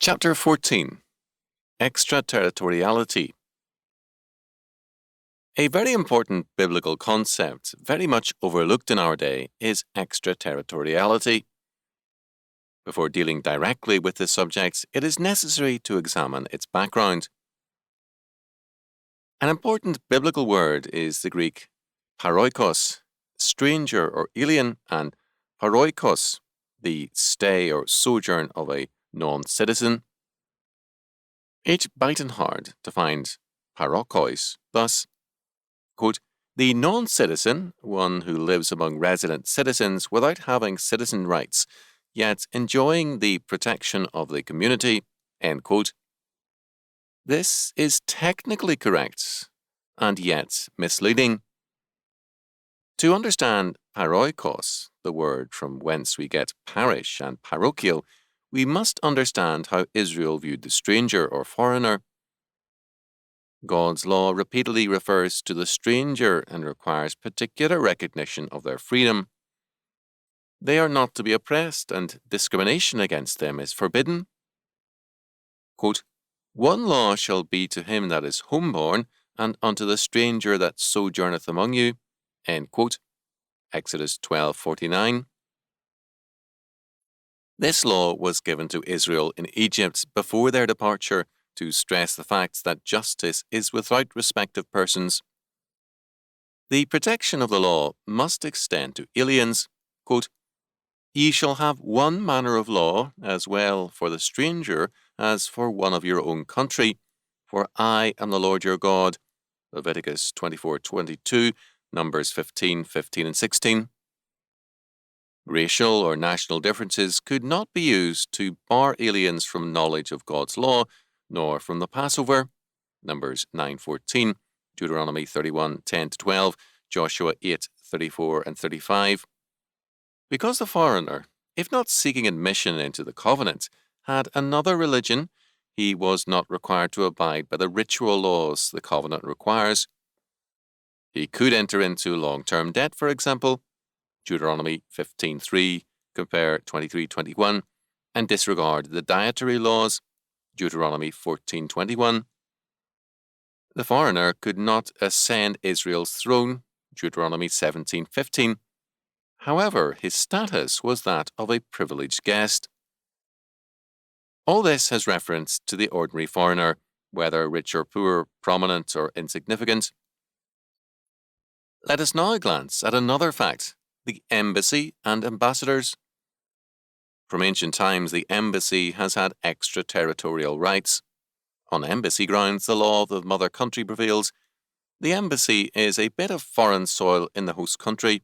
Chapter 14. Extraterritoriality. A very important biblical concept, very much overlooked in our day, is extraterritoriality. Before dealing directly with this subject, it is necessary to examine its background. An important biblical word is the Greek paroikos, stranger or alien, and paroikos, the stay or sojourn of a non-citizen. It's biting hard to find paroikos, thus, quote, the non-citizen, one who lives among resident citizens without having citizen rights, yet enjoying the protection of the community, end quote. This is technically correct, and yet misleading. To understand paroikos, the word from whence we get parish and parochial, we must understand how Israel viewed the stranger or foreigner. God's law repeatedly refers to the stranger and requires particular recognition of their freedom. They are not to be oppressed, and discrimination against them is forbidden. Quote, one law shall be to him that is homeborn, and unto the stranger that sojourneth among you. End quote. Exodus 12:49. This law was given to Israel in Egypt before their departure to stress the fact that justice is without respect of persons. The protection of the law must extend to aliens. Quote, ye shall have one manner of law, as well for the stranger as for one of your own country, for I am the Lord your God. Leviticus 24:22, Numbers 15:15 and 16. Racial or national differences could not be used to bar aliens from knowledge of God's law, nor from the Passover. Numbers 9:14, Deuteronomy 31:10-12, Joshua 8:34 and 35. Because the foreigner, if not seeking admission into the covenant, had another religion, he was not required to abide by the ritual laws the covenant requires. He could enter into long-term debt, for example, Deuteronomy 15:3, compare 23:21, and disregard the dietary laws, Deuteronomy 14:21. The foreigner could not ascend Israel's throne, Deuteronomy 17:15. However, his status was that of a privileged guest. All this has reference to the ordinary foreigner, whether rich or poor, prominent or insignificant. Let us now glance at another fact, the embassy and ambassadors. From ancient times, the embassy has had extraterritorial rights. On embassy grounds, the law of the mother country prevails. The embassy is a bit of foreign soil in the host country.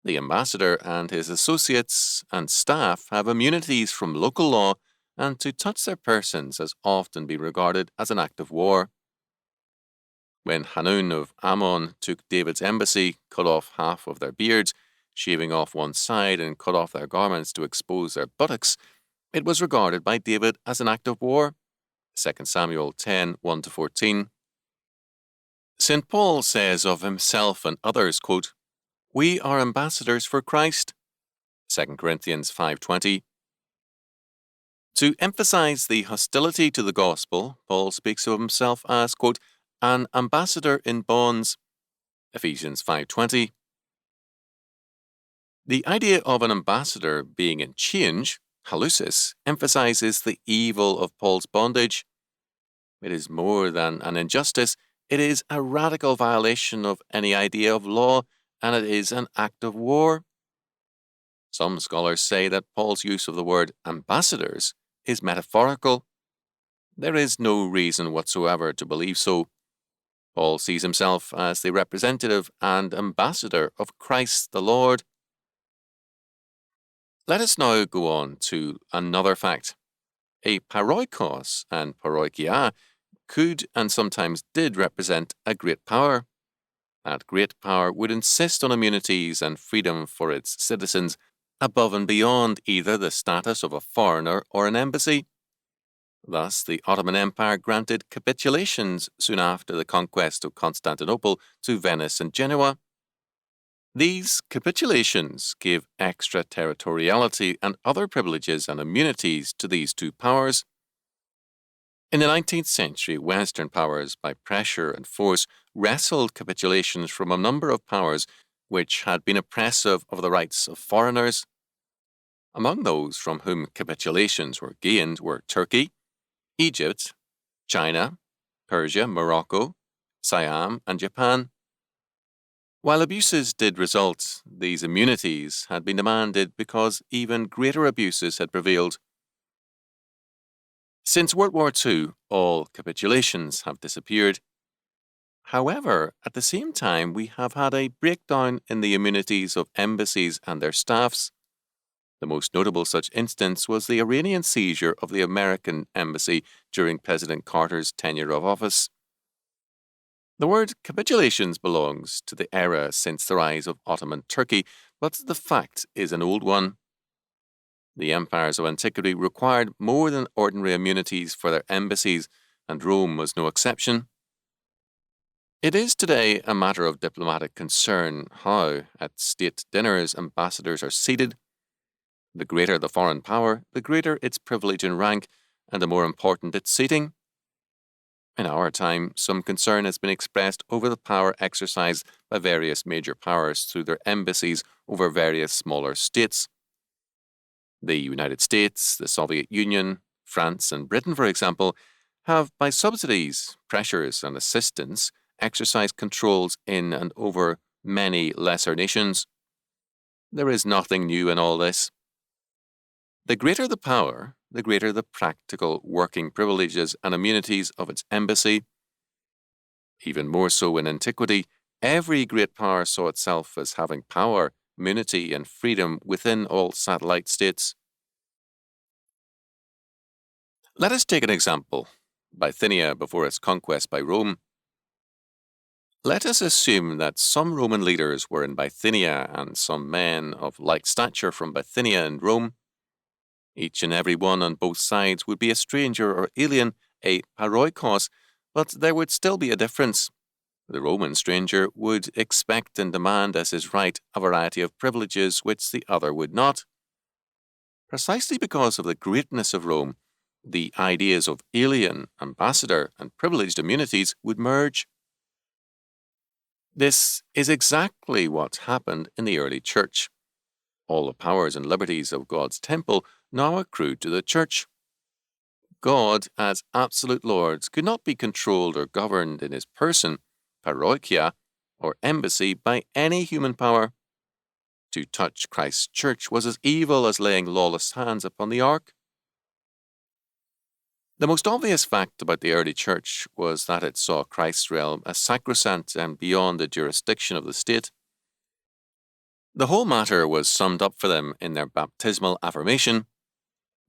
The ambassador and his associates and staff have immunities from local law, and to touch their persons has often been regarded as an act of war. When Hanun of Ammon took David's embassy, cut off half of their beards, shaving off one side and cut off their garments to expose their buttocks, it was regarded by David as an act of war. 2 Samuel 10:1-14. St. Paul says of himself and others, quote, we are ambassadors for Christ, 2 Corinthians 5:20. To emphasize the hostility to the gospel, Paul speaks of himself as, quote, an ambassador in bonds, Ephesians 5:20. The idea of an ambassador being in chains, halusis, emphasizes the evil of Paul's bondage. It is more than an injustice, it is a radical violation of any idea of law, and it is an act of war. Some scholars say that Paul's use of the word ambassadors is metaphorical. There is no reason whatsoever to believe so. Paul sees himself as the representative and ambassador of Christ the Lord. Let us now go on to another fact. A paroikos and paroikia could and sometimes did represent a great power. That great power would insist on immunities and freedom for its citizens above and beyond either the status of a foreigner or an embassy. Thus, the Ottoman Empire granted capitulations soon after the conquest of Constantinople to Venice and Genoa. These capitulations gave extraterritoriality and other privileges and immunities to these two powers. In the 19th century, Western powers, by pressure and force, wrestled capitulations from a number of powers which had been oppressive of the rights of foreigners. Among those from whom capitulations were gained were Turkey, Egypt, China, Persia, Morocco, Siam, and Japan. While abuses did result, these immunities had been demanded because even greater abuses had prevailed. Since World War II, all capitulations have disappeared. However, at the same time, we have had a breakdown in the immunities of embassies and their staffs. The most notable such instance was the Iranian seizure of the American embassy during President Carter's tenure of office. The word capitulations belongs to the era since the rise of Ottoman Turkey, but the fact is an old one. The empires of antiquity required more than ordinary immunities for their embassies, and Rome was no exception. It is today a matter of diplomatic concern how, at state dinners, ambassadors are seated. The greater the foreign power, the greater its privilege and rank, and the more important its seating. In our time, some concern has been expressed over the power exercised by various major powers through their embassies over various smaller states. The United States, the Soviet Union, France, and Britain, for example, have, by subsidies, pressures, and assistance, exercised controls in and over many lesser nations. There is nothing new in all this. The greater the power, the greater the practical working privileges and immunities of its embassy. Even more so in antiquity, every great power saw itself as having power, immunity, and freedom within all satellite states. Let us take an example: Bithynia before its conquest by Rome. Let us assume that some Roman leaders were in Bithynia and some men of like stature from Bithynia and Rome. Each and every one on both sides would be a stranger or alien, a paroikos, but there would still be a difference. The Roman stranger would expect and demand as his right a variety of privileges which the other would not. Precisely because of the greatness of Rome, the ideas of alien, ambassador, and privileged immunities would merge. This is exactly what happened in the early church. All the powers and liberties of God's temple now accrued to the church. God, as absolute Lord, could not be controlled or governed in his person, paroikia, or embassy by any human power. To touch Christ's church was as evil as laying lawless hands upon the ark. The most obvious fact about the early church was that it saw Christ's realm as sacrosanct and beyond the jurisdiction of the state. The whole matter was summed up for them in their baptismal affirmation: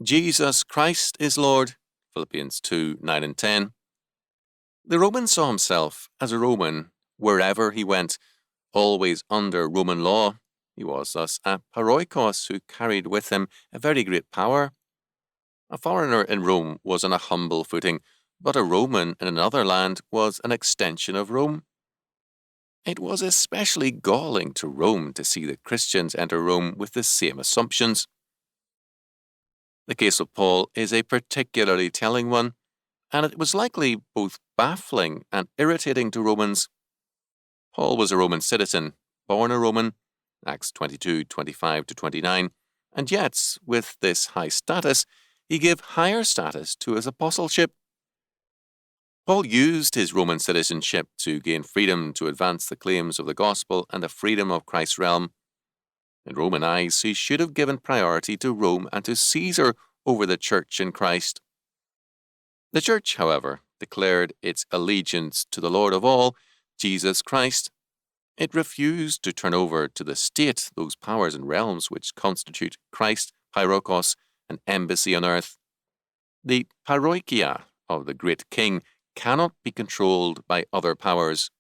Jesus Christ is Lord, Philippians 2, 9 and 10. The Roman saw himself as a Roman wherever he went, always under Roman law. He was thus a paroikos who carried with him a very great power. A foreigner in Rome was on a humble footing, but a Roman in another land was an extension of Rome. It was especially galling to Rome to see the Christians enter Rome with the same assumptions. The case of Paul is a particularly telling one, and it was likely both baffling and irritating to Romans. Paul was a Roman citizen, born a Roman, Acts 22, 25-29, and yet, with this high status, he gave higher status to his apostleship. Paul used his Roman citizenship to gain freedom to advance the claims of the gospel and the freedom of Christ's realm. In Roman eyes, he should have given priority to Rome and to Caesar over the church in Christ. The church, however, declared its allegiance to the Lord of all, Jesus Christ. It refused to turn over to the state those powers and realms which constitute Christ, Pyrokos, an embassy on earth. The paroikia of the great king cannot be controlled by other powers.